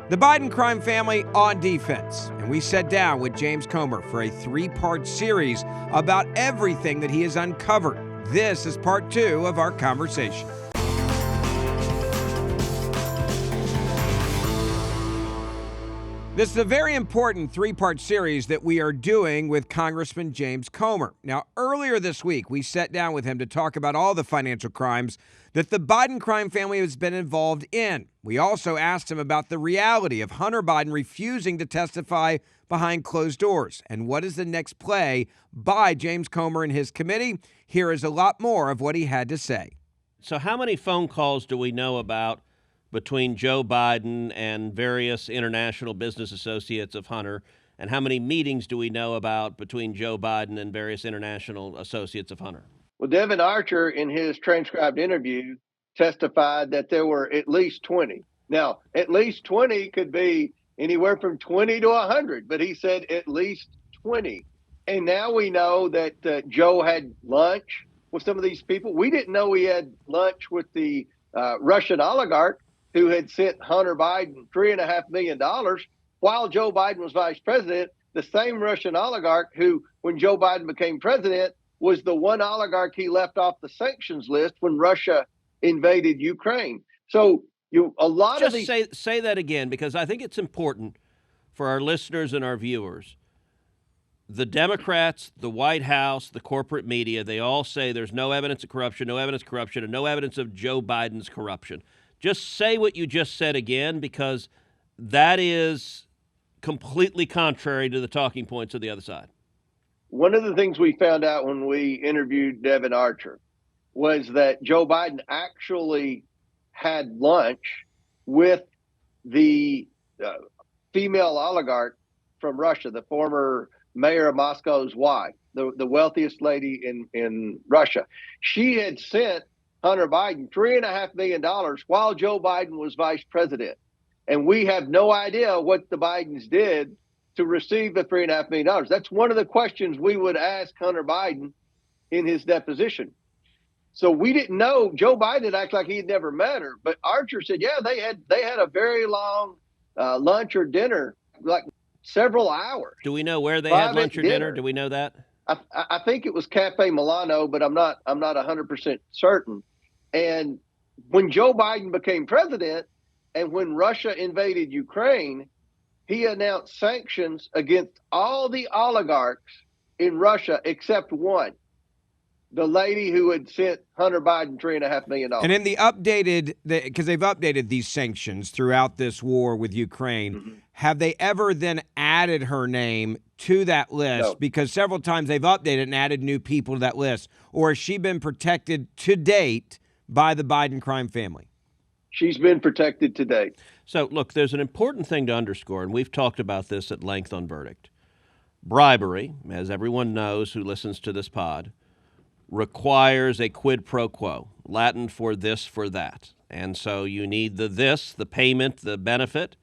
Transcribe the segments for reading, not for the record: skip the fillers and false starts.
The Biden crime family on defense. And we sat down with James Comer for a three-part series about everything that he has uncovered. This is part 2 of our conversation. This is a very important three-part series that we are doing with Congressman James Comer. Now, earlier this week, we sat down with him to talk about all the financial crimes that the Biden crime family has been involved in. We also asked him about the reality of Hunter Biden refusing to testify behind closed doors. And what is the next play by James Comer and his committee? Here is a lot more of what he had to say. So how many phone calls do we know about between Joe Biden and various international business associates of Hunter? And how many meetings do we know about between Joe Biden and various international associates of Hunter? Well, Devin Archer, in his transcribed interview, testified that there were at least 20. Now, at least 20 could be anywhere from 20 to 100, but he said at least 20. And now we know that Joe had lunch with some of these people. We didn't know he had lunch with the Russian oligarch who had sent Hunter Biden $3.5 million while Joe Biden was vice president, the same Russian oligarch who, when Joe Biden became president, was the one oligarch he left off the sanctions list when Russia invaded Ukraine. So a lot Just of these... say that again, because I think it's important for our listeners and our viewers. The Democrats, the White House, the corporate media, they all say there's no evidence of corruption, no evidence of corruption, and no evidence of Joe Biden's corruption. Just say what you just said again, because that is completely contrary to the talking points of the other side. One of the things we found out when we interviewed Devin Archer was that Joe Biden actually had lunch with the female oligarch from Russia, the former mayor of Moscow's wife, the wealthiest lady in Russia. She had sent Hunter Biden $3.5 million while Joe Biden was vice president. And we have no idea what the Bidens did to receive the $3.5 million. That's one of the questions we would ask Hunter Biden in his deposition. So we didn't know. Joe Biden acted like he'd never met her, but Archer said, yeah, they had a very long lunch or dinner, like several hours. Do we know where they had lunch or dinner? Do we know that? I think it was Cafe Milano, but I'm not 100% certain. And when Joe Biden became president and when Russia invaded Ukraine, he announced sanctions against all the oligarchs in Russia except one, the lady who had sent Hunter Biden $3.5 million. And in the updated, because they've updated these sanctions throughout this war with Ukraine, have they ever then added her name to that list? No. Because several times they've updated and added new people to that list. Or has she been protected to date by the Biden crime family? She's been protected to date. So, look, there's an important thing to underscore, and we've talked about this at length on Verdict. Bribery, as everyone knows who listens to this pod, requires a quid pro quo, Latin for this, for that. And so you need the payment, the benefit,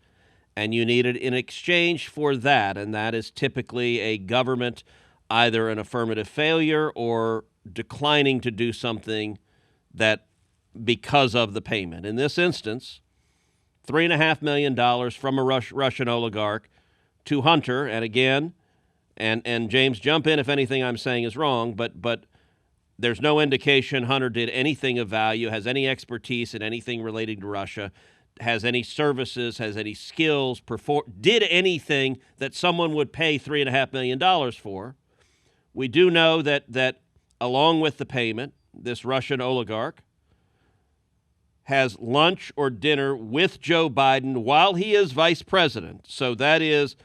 and you need it in exchange for that. And that is typically a government, either an affirmative failure or declining to do something that because of the payment. In this instance, $3.5 million from a Russian oligarch to Hunter. And again, and James, jump in if anything I'm saying is wrong, but there's no indication Hunter did anything of value, has any expertise in anything relating to Russia, has any services, has any skills, did anything that someone would pay $3.5 million for. We do know that along with the payment, this Russian oligarch has lunch or dinner with Joe Biden while he is vice president. So that is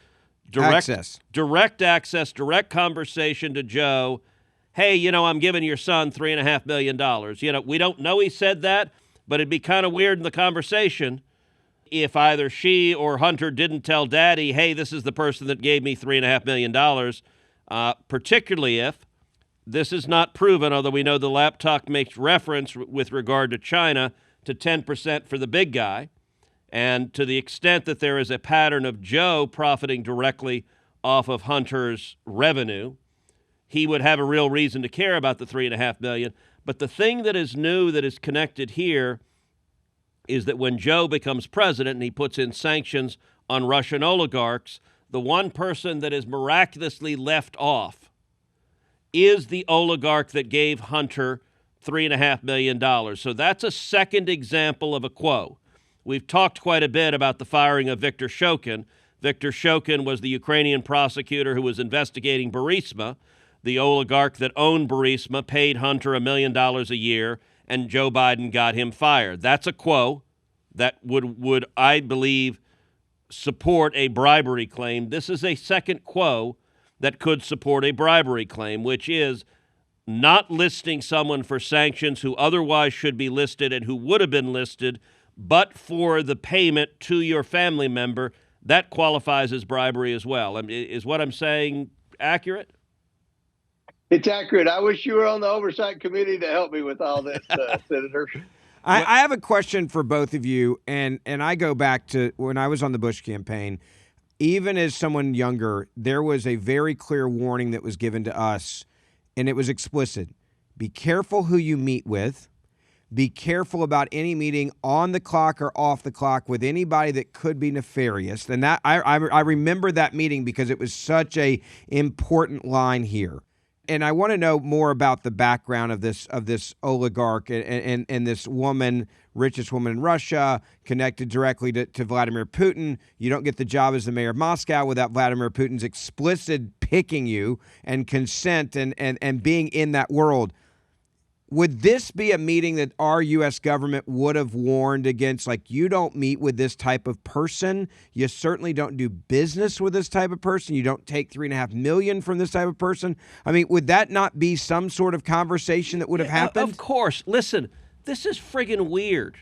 direct access, direct conversation to Joe. Hey, I'm giving your son $3.5 million. We don't know he said that, but it'd be kind of weird in the conversation if either she or Hunter didn't tell Daddy, hey, this is the person that gave me $3.5 million, particularly if this is not proven, although we know the laptop makes reference with regard to China to 10% for the big guy. And to the extent that there is a pattern of Joe profiting directly off of Hunter's revenue, he would have a real reason to care about the $3.5 million. But the thing that is new that is connected here is that when Joe becomes president and he puts in sanctions on Russian oligarchs, the one person that is miraculously left off is the oligarch that gave Hunter $3.5 million. So that's a second example of a quo. We've talked quite a bit about the firing of Viktor Shokin. Viktor Shokin was the Ukrainian prosecutor who was investigating Burisma. The oligarch that owned Burisma paid Hunter $1 million a year, and Joe Biden got him fired. That's a quo that would I believe, support a bribery claim. This is a second quo that could support a bribery claim, which is not listing someone for sanctions who otherwise should be listed and who would have been listed, but for the payment to your family member. That qualifies as bribery as well. Is what I'm saying accurate? It's accurate. I wish you were on the Oversight Committee to help me with all this, Senator. I have a question for both of you, and I go back to when I was on the Bush campaign. Even as someone younger, there was a very clear warning that was given to us, and it was explicit. Be careful who you meet with. Be careful about any meeting on the clock or off the clock with anybody that could be nefarious. And that I remember that meeting because it was such a important line here. And I want to know more about the background of this oligarch and this woman, richest woman in Russia, connected directly to Vladimir Putin. You don't get the job as the mayor of Moscow without Vladimir Putin's explicit picking you and consent and being in that world. Would this be a meeting that our U.S. government would have warned against? Like, you don't meet with this type of person. You certainly don't do business with this type of person. You don't take $3.5 million from this type of person. I mean, would that not be some sort of conversation that would have happened? Of course. Listen, this is friggin' weird.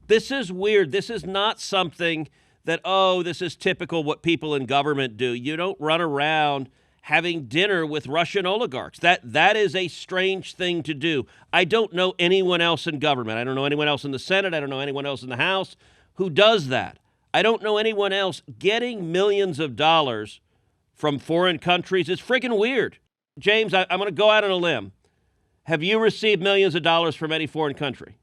This is weird. This is not something that, this is typical what people in government do. You don't run around having dinner with Russian oligarchs. That is a strange thing to do. I don't know anyone else in government. I don't know anyone else in the Senate. I don't know anyone else in the House who does that. I don't know anyone else getting millions of dollars from foreign countries. It's freaking weird. James, I'm going to go out on a limb. Have you received millions of dollars from any foreign country?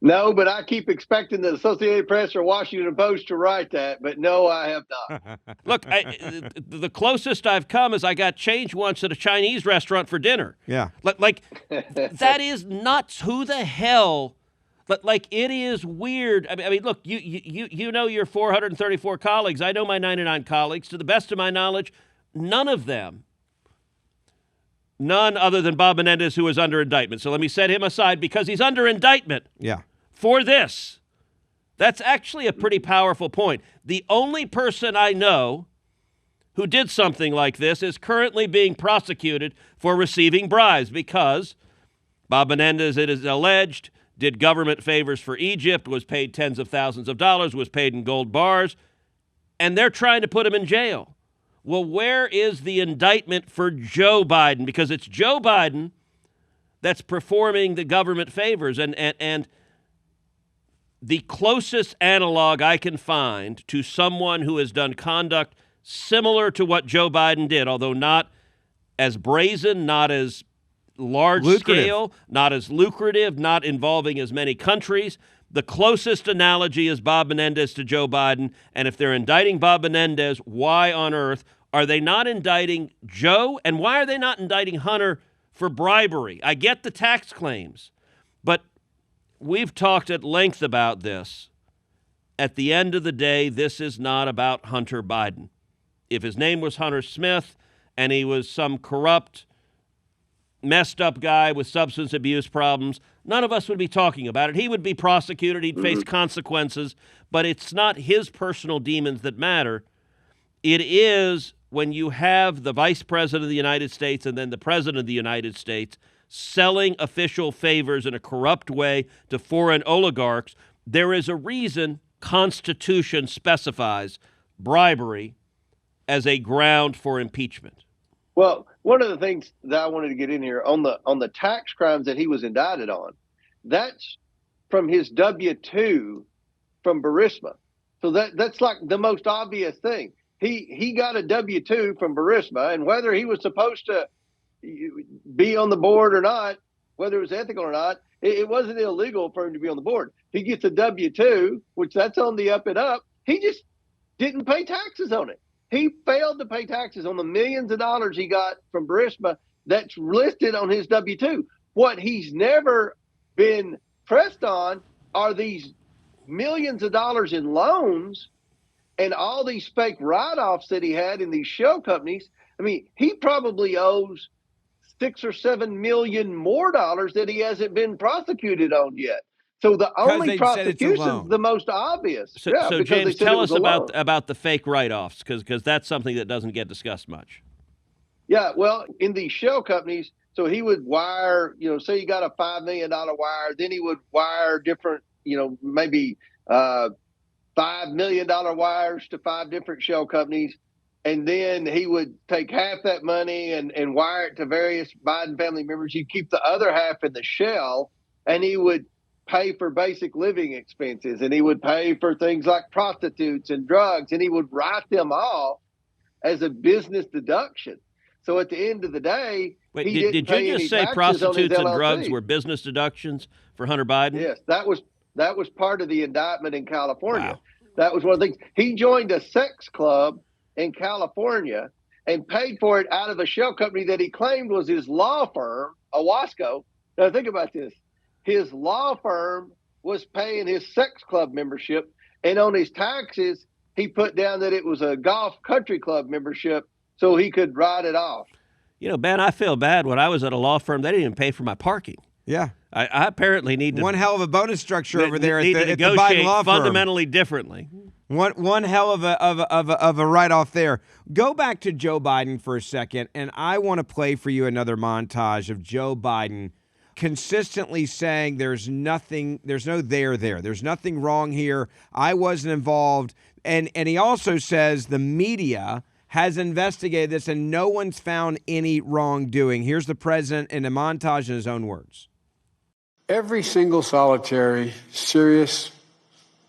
No, but I keep expecting the Associated Press or Washington Post to write that, but no, I have not. Look, the closest I've come is I got change once at a Chinese restaurant for dinner. Yeah. Like that is nuts. Who the hell? Like, it is weird. I mean, look, you know your 434 colleagues. I know my 99 colleagues. To the best of my knowledge, none other than Bob Menendez, who is under indictment. So let me set him aside because he's under indictment. Yeah. For this. That's actually a pretty powerful point. The only person I know who did something like this is currently being prosecuted for receiving bribes because Bob Menendez, it is alleged, did government favors for Egypt, was paid tens of thousands of dollars, was paid in gold bars, and they're trying to put him in jail. Well, where is the indictment for Joe Biden? Because it's Joe Biden that's performing the government favors. And the closest analog I can find to someone who has done conduct similar to what Joe Biden did, although not as brazen, not as large scale, not as lucrative, not involving as many countries. The closest analogy is Bob Menendez to Joe Biden. And if they're indicting Bob Menendez, why on earth are they not indicting Joe? And why are they not indicting Hunter for bribery? I get the tax claims, but we've talked at length about this. At the end of the day, this is not about Hunter Biden. If his name was Hunter Smith and he was some corrupt, messed up guy with substance abuse problems, none of us would be talking about it. He would be prosecuted. He'd face consequences, but it's not his personal demons that matter. It is when you have the Vice President of the United States and then the President of the United States selling official favors in a corrupt way to foreign oligarchs. There is a reason Constitution specifies bribery as a ground for impeachment. Well, one of the things that I wanted to get in here on the tax crimes that he was indicted on, that's from his W-2 from Burisma. So that's like the most obvious thing. He got a W-2 from Burisma, and whether he was supposed to be on the board or not, whether it was ethical or not, It wasn't illegal for him to be on the board. He gets a W-2, which that's on the up and up. He just didn't pay taxes on it. He failed to pay taxes on the millions of dollars he got from Burisma that's listed on his W-2. What he's never been pressed on are these millions of dollars in loans and all these fake write-offs that he had in these shell companies. I mean, he probably owes $6 or $7 million more dollars that he hasn't been prosecuted on yet. So the only prosecution is the most obvious. So James, tell us about the fake write-offs, because that's something that doesn't get discussed much. Yeah, well, in these shell companies, so he would wire, say you got a $5 million wire, then he would wire different, maybe $5 million wires to 5 different shell companies. And then he would take half that money and wire it to various Biden family members. He'd keep the other half in the shell, and he would pay for basic living expenses, and he would pay for things like prostitutes and drugs, and he would write them off as a business deduction. So at the end of the day, did you just say prostitutes and drugs were business deductions for Hunter Biden? Yes, that was part of the indictment in California. Wow. That was one of the things. He joined a sex club in California and paid for it out of a shell company that he claimed was his law firm, Owasco. Now think about this. His law firm was paying his sex club membership, and on his taxes, he put down that it was a golf country club membership so he could write it off. Ben, I feel bad. When I was at a law firm, they didn't even pay for my parking. Yeah. I apparently need to... One hell of a bonus structure over there at the Biden law firm. Fundamentally differently. One hell of a write-off there. Go back to Joe Biden for a second, and I want to play for you another montage of Joe Biden consistently saying there's no there. There's nothing wrong here. I wasn't involved. And he also says the media has investigated this and no one's found any wrongdoing. Here's the president in a montage in his own words. Every single solitary, serious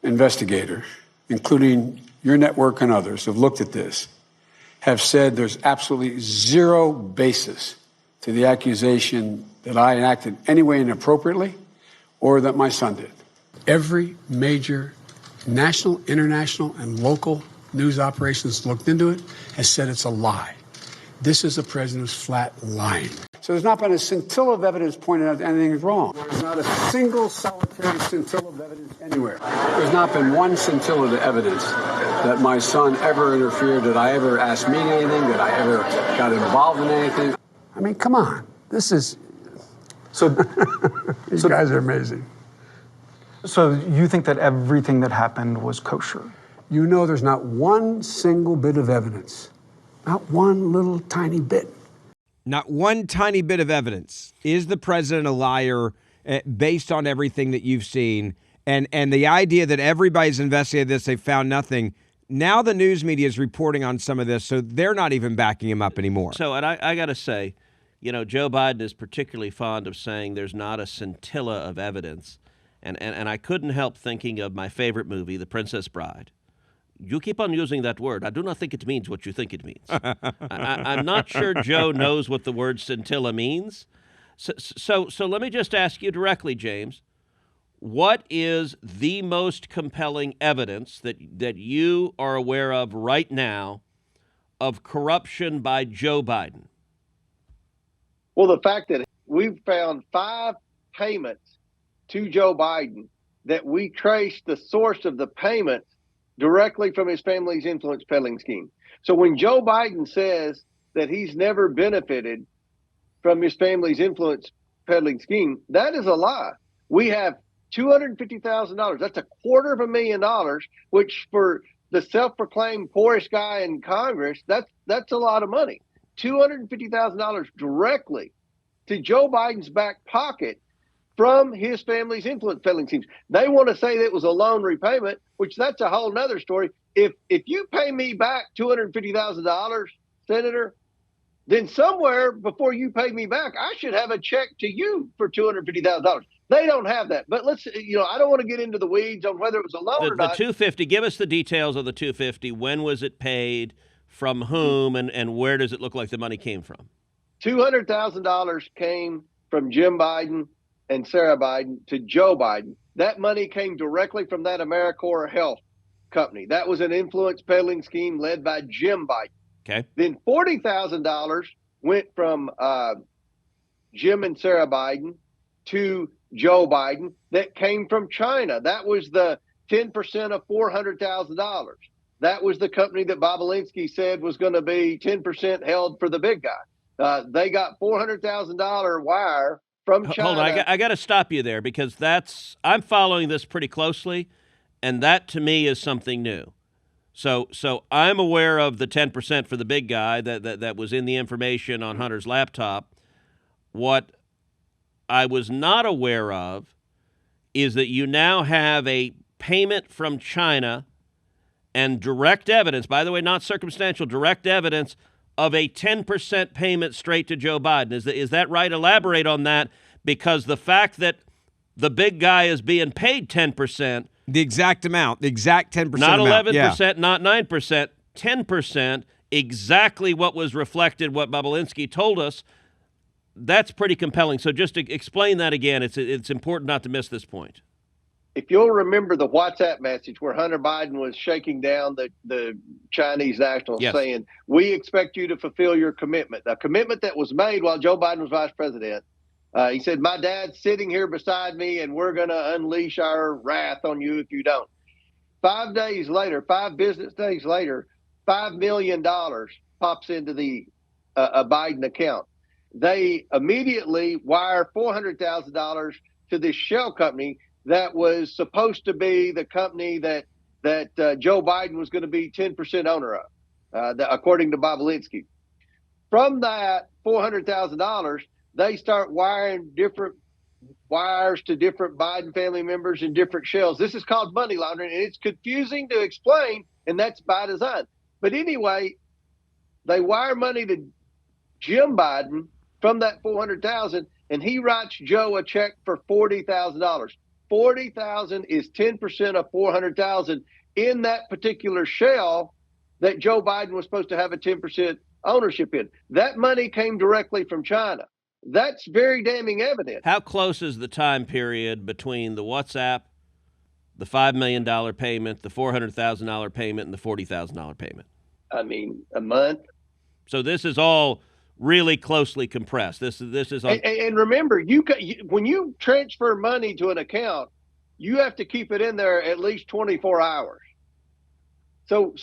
investigator, including your network and others, have looked at this, have said there's absolutely zero basis to the accusation that I acted any way inappropriately or that my son did. Every major national, international, and local news operations looked into it has said it's a lie. This is a president who's flat lying. So there's not been a scintilla of evidence pointing out that anything is wrong. There's not a single solitary scintilla of evidence anywhere. There's not been one scintilla of evidence that my son ever interfered, that I ever asked me anything, that I ever got involved in anything. I mean, come on. This is... These guys are amazing. So you think that everything that happened was kosher? There's not one single bit of evidence. Not one little tiny bit. Not one tiny bit of evidence. Is the president a liar based on everything that you've seen? And the idea that everybody's investigated this, they found nothing. Now the news media is reporting on some of this, so they're not even backing him up anymore. So, and I got to say, Joe Biden is particularly fond of saying there's not a scintilla of evidence. And I couldn't help thinking of my favorite movie, The Princess Bride. You keep on using that word. I do not think it means what you think it means. I'm not sure Joe knows what the word scintilla means. So let me just ask you directly, James. What is the most compelling evidence that you are aware of right now of corruption by Joe Biden? Well, the fact that we've found 5 payments to Joe Biden that we traced the source of the payments directly from his family's influence peddling scheme. So when Joe Biden says that he's never benefited from his family's influence peddling scheme, that is a lie. We have $250,000. That's $250,000, which for the self-proclaimed poorest guy in Congress, that's a lot of money. $250,000 directly to Joe Biden's back pocket from his family's influence peddling schemes. They want to say that it was a loan repayment, which that's a whole nother story. If you pay me back $250,000, Senator, then somewhere before you pay me back, I should have a check to you for $250,000. They don't have that. But let's, I don't want to get into the weeds on whether it was a loan or not. The $250, give us the details of the $250. When was it paid? From whom? And where does it look like the money came from? $200,000 came from Jim Biden and Sarah Biden to Joe Biden. That money came directly from that AmeriCorps Health company. That was an influence peddling scheme led by Jim Biden. Okay. Then $40,000 went from Jim and Sarah Biden to Joe Biden that came from China. That was the 10% of $400,000. That was the company that Bobulinski said was going to be 10% held for the big guy. They got $400,000 wire from China. Hold on, I got to stop you there because I'm following this pretty closely, and that to me is something new. So I'm aware of the 10% for the big guy that was in the information on Hunter's laptop. What I was not aware of is that you now have a payment from China and direct evidence, by the way, not circumstantial, direct evidence of a 10% payment straight to Joe Biden. Is that right? Elaborate on that, because the fact that the big guy is being paid 10%. The exact amount, the exact 10% not amount. 11%, yeah. Not 9%, 10%, exactly what was reflected, what Bobulinski told us. That's pretty compelling. So just to explain that again, it's important not to miss this point. If you'll remember the WhatsApp message where Hunter Biden was shaking down the Chinese nationals, yes, saying, we expect you to fulfill your commitment, a commitment that was made while Joe Biden was vice president. He said, my dad's sitting here beside me, and we're going to unleash our wrath on you if you don't. 5 business days later, $5 million pops into the a Biden account. They immediately wire $400,000 to this shell company that was supposed to be the company that Joe Biden was going to be 10% owner of, according to Bobulinski. From that $400,000, they start wiring different wires to different Biden family members in different shells. This is called money laundering, and it's confusing to explain, and that's by design. But anyway, they wire money to Jim Biden from that $400,000, and he writes Joe a check for $40,000. $40,000 is 10% of $400,000 in that particular shell that Joe Biden was supposed to have a 10% ownership in. That money came directly from China. That's very damning evidence. How close is the time period between the WhatsApp, the $5 million payment, the $400,000 payment, and the $40,000 payment? I mean, a month. So this is all really closely compressed. This is on. And remember, when you transfer money to an account, you have to keep it in there at least 24 hours. So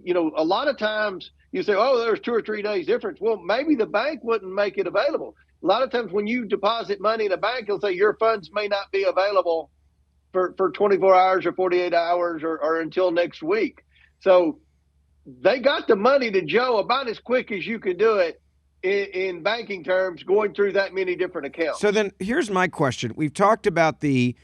a lot of times you say, oh, there's 2 or 3 days difference. Well, maybe the bank wouldn't make it available. A lot of times when you deposit money in a bank, they'll say your funds may not be available for 24 hours or 48 hours or until next week. So they got the money to Joe about as quick as you can do it in banking terms, going through that many different accounts. So then here's my question. We've talked about the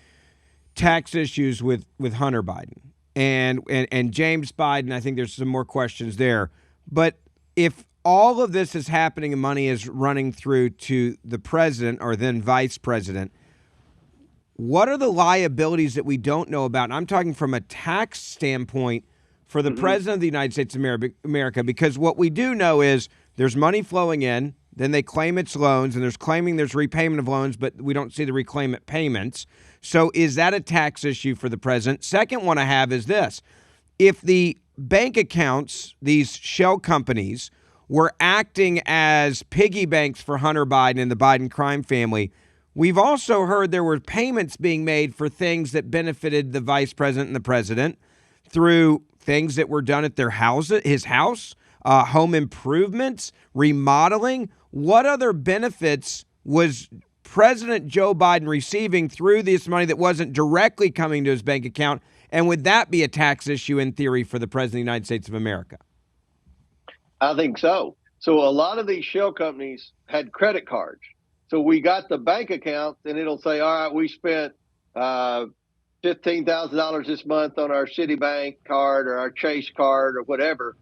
tax issues with Hunter Biden and James Biden. I think there's some more questions there. But if all of this is happening and money is running through to the president or then vice president, what are the liabilities that we don't know about? And I'm talking from a tax standpoint for the president of the United States of America, because what we do know is there's money flowing in, then they claim it's loans, and there's repayment of loans, but we don't see the reclaimant payments. So is that a tax issue for the president? Second one I have is this. If the bank accounts, these shell companies, were acting as piggy banks for Hunter Biden and the Biden crime family, we've also heard there were payments being made for things that benefited the vice president and the president through things that were done at his house, home improvements, remodeling. What other benefits was President Joe Biden receiving through this money that wasn't directly coming to his bank account? And would that be a tax issue in theory for the president of the United States of America? I think so. So a lot of these shell companies had credit cards. So we got the bank account, and it'll say, all right, we spent $15,000 this month on our Citibank card or our Chase card or whatever.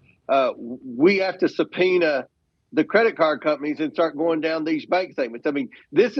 We have to subpoena the credit card companies and start going down these bank statements. I mean, this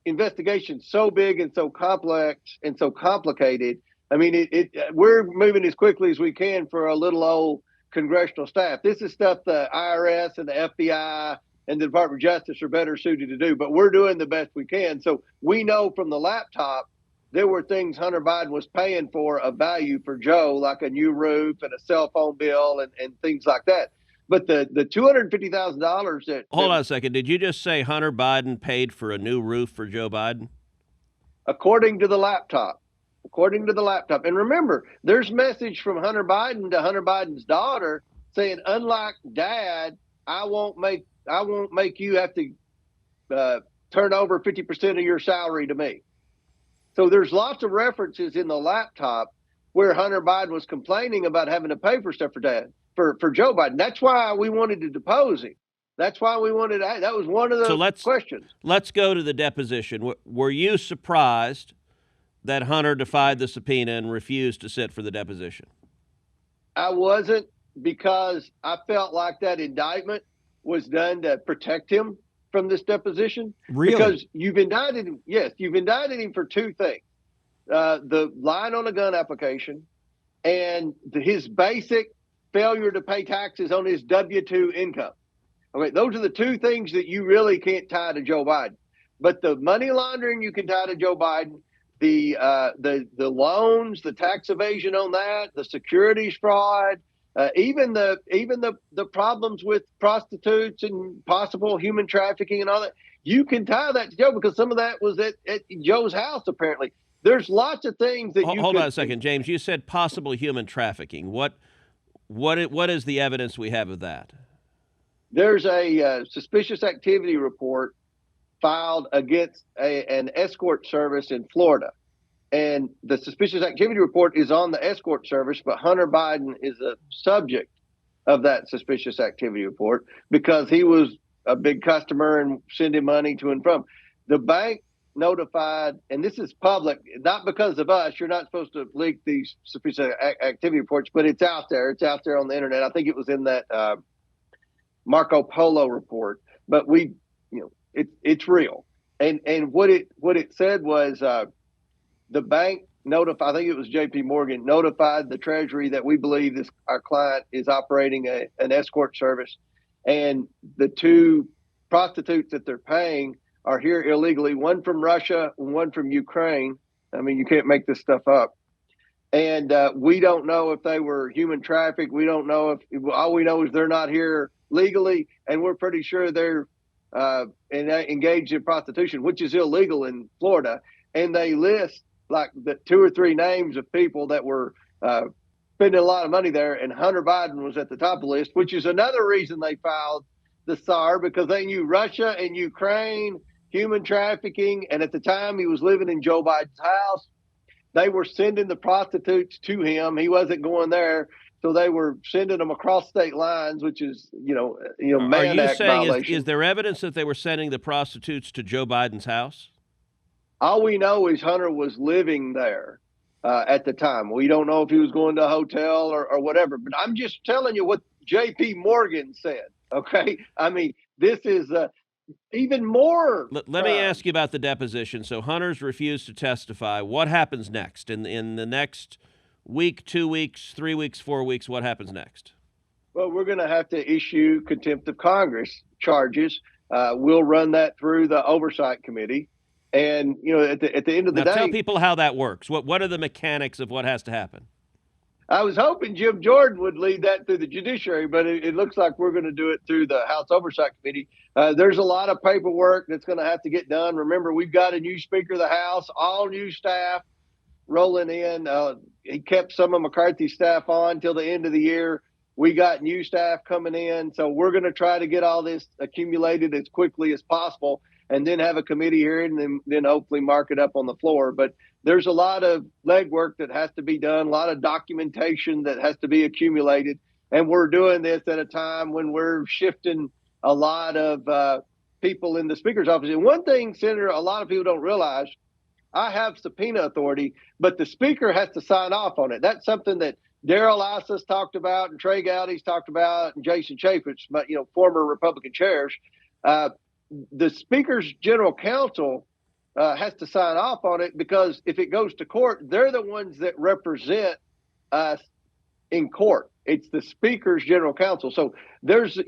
investigation's so big and so complex and so complicated. I mean, we're moving as quickly as we can for a little old congressional staff. This is stuff the IRS and the FBI and the Department of Justice are better suited to do, but we're doing the best we can. So we know from the laptop there were things Hunter Biden was paying for of value for Joe, like a new roof and a cell phone bill and things like that. But the $250,000 that Hold on a second. Did you just say Hunter Biden paid for a new roof for Joe Biden? According to the laptop. And remember, there's message from Hunter Biden to Hunter Biden's daughter saying, unlike Dad, I won't make you have to turn over 50% of your salary to me. So there's lots of references in the laptop where Hunter Biden was complaining about having to pay for stuff for Joe Biden. That's why we wanted to depose him. That's why we wanted to. That was one of the questions. Let's go to the deposition. Were you surprised that Hunter defied the subpoena and refused to sit for the deposition? I wasn't, because I felt like that indictment was done to protect him from this deposition. Really? Because you've indicted him. Yes, you've indicted him for two things: the lying on a gun application and his basic failure to pay taxes on his W-2 income. Okay, those are the two things that you really can't tie to Joe Biden. But the money laundering you can tie to Joe Biden. The loans, the tax evasion on that, the securities fraud, even the problems with prostitutes and possible human trafficking and all that, you can tie that to Joe, because some of that was at Joe's house apparently. There's lots of things that Hold on a second, James. You said possible human trafficking. What is the evidence we have of that? There's a suspicious activity report filed against an escort service in Florida. And the suspicious activity report is on the escort service, but Hunter Biden is a subject of that suspicious activity report because he was a big customer and sending money to and from. The bank notified, and this is public, not because of us. You're not supposed to leak these suspicious activity reports, but it's out there. It's out there on the internet. I think it was in that Marco Polo report, but it's real. And what it said was the bank notified, I think it was JP Morgan, notified the Treasury that we believe our client is operating an escort service, and the two prostitutes that they're paying are here illegally, one from Russia and one from Ukraine. I mean, you can't make this stuff up. And we don't know if they were human trafficked. We don't know all we know is they're not here legally, and we're pretty sure they're engaged in prostitution, which is illegal in Florida. And they list like the 2 or 3 names of people that were spending a lot of money there, and Hunter Biden was at the top of the list, which is another reason they filed the SAR, because they knew Russia and Ukraine, human trafficking, and at the time he was living in Joe Biden's house. They were sending the prostitutes to him. He wasn't going there. So they were sending them across state lines, which is, Mann Act violation. Is there evidence that they were sending the prostitutes to Joe Biden's house? All we know is Hunter was living there at the time. We don't know if he was going to a hotel or whatever, but I'm just telling you what JP Morgan said. Okay. I mean, this is even more. Let me ask you about the deposition. So Hunter's refused to testify. What happens next in the next week, 2 weeks, 3 weeks, 4 weeks? What happens next? Well, we're going to have to issue contempt of Congress charges. We'll run that through the Oversight Committee. And, at the end of the day. Tell people how that works. What are the mechanics of what has to happen? I was hoping Jim Jordan would lead that through the judiciary, but it looks like we're going to do it through the House Oversight Committee. There's a lot of paperwork that's going to have to get done. Remember, we've got a new Speaker of the House, all new staff rolling in. He kept some of McCarthy's staff on till the end of the year. We got new staff coming in. So we're going to try to get all this accumulated as quickly as possible, and then have a committee hearing, and then hopefully mark it up on the floor. But there's a lot of legwork that has to be done, a lot of documentation that has to be accumulated. And we're doing this at a time when we're shifting a lot of people in the Speaker's office. And one thing, Senator, a lot of people don't realize, I have subpoena authority, but the Speaker has to sign off on it. That's something that Darrell Issas talked about, and Trey Gowdy's talked about, and Jason Chaffetz, former Republican chairs. The Speaker's general counsel has to sign off on it, because if it goes to court, they're the ones that represent us in court. It's the Speaker's general counsel. So there's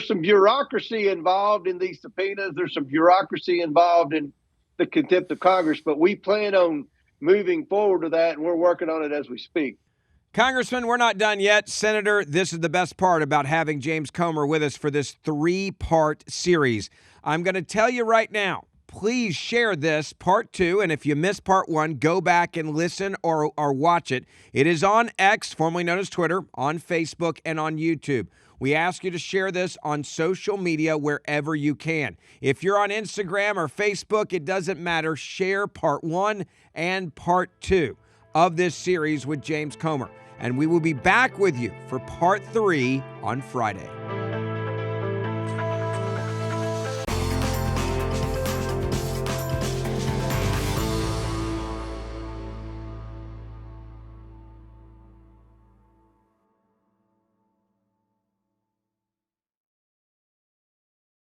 some bureaucracy involved in these subpoenas. There's some bureaucracy involved in the contempt of Congress, but we plan on moving forward to that, and we're working on it as we speak. Congressman, we're not done yet. Senator, this is the best part about having James Comer with us for this 3-part series. I'm going to tell you right now, please share this, part 2, and if you missed part 1, go back and listen or watch it. It is on X, formerly known as Twitter, on Facebook, and on YouTube. We ask you to share this on social media wherever you can. If you're on Instagram or Facebook, it doesn't matter. Share part 1 and part 2 of this series with James Comer. And we will be back with you for part 3 on Friday.